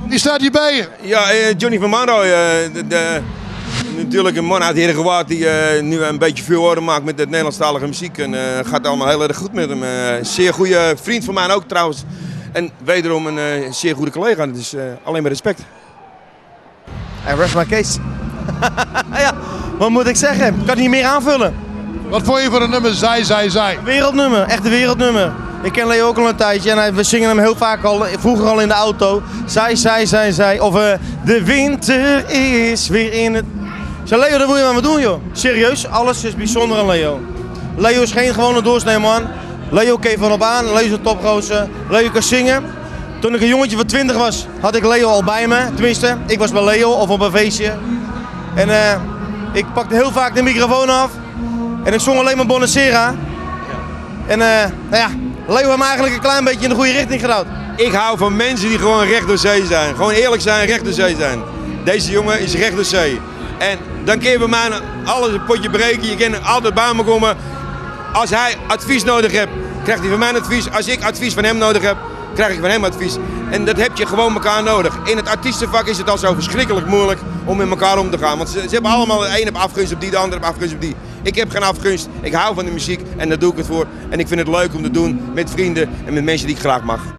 Wie staat hier bij je? Ja, Johnny van Manrooy. Natuurlijk een man uit Herengewaard die nu een beetje veel orde maakt met de Nederlandstalige muziek. En gaat allemaal heel erg goed met hem. Een zeer goede vriend van mij ook trouwens. En wederom een zeer goede collega. Dus alleen maar respect. I rest my case. Ja, wat moet ik zeggen? Ik kan het niet meer aanvullen. Wat vond je van het nummer Zij? Wereldnummer, echt een wereldnummer. Ik ken Leo ook al een tijdje en we zingen hem heel vaak al, vroeger al in de auto. Zij. Of de winter is weer in het... Zeg Leo, dat wil je maar wat doen joh. Serieus, alles is bijzonder aan Leo. Leo is geen gewone doorsnee man. Leo keek van op aan, Leo is een topgozer. Leo kan zingen. Toen ik een jongetje van 20 was, had ik Leo al bij me. Tenminste, ik was bij Leo of op een feestje. En ik pakte heel vaak de microfoon af. En ik zong alleen maar Bonacera. En nou ja, Leo heeft me eigenlijk een klein beetje in de goede richting gedouwd. Ik hou van mensen die gewoon recht door zee zijn. Gewoon eerlijk zijn, recht door zee zijn. Deze jongen is recht door zee. En dan kun je bij mij alles een potje breken. Je kan altijd bij me komen. Als hij advies nodig heeft, krijgt hij van mij advies. Als ik advies van hem nodig heb, krijg ik van hem advies. En dat heb je gewoon elkaar nodig. In het artiestenvak is het al zo verschrikkelijk moeilijk om met elkaar om te gaan. Want ze hebben allemaal de ene heeft afgunst op die, de andere heeft afgunst op die. Ik heb geen afgunst. Ik hou van de muziek en daar doe ik het voor. En ik vind het leuk om te doen met vrienden en met mensen die ik graag mag.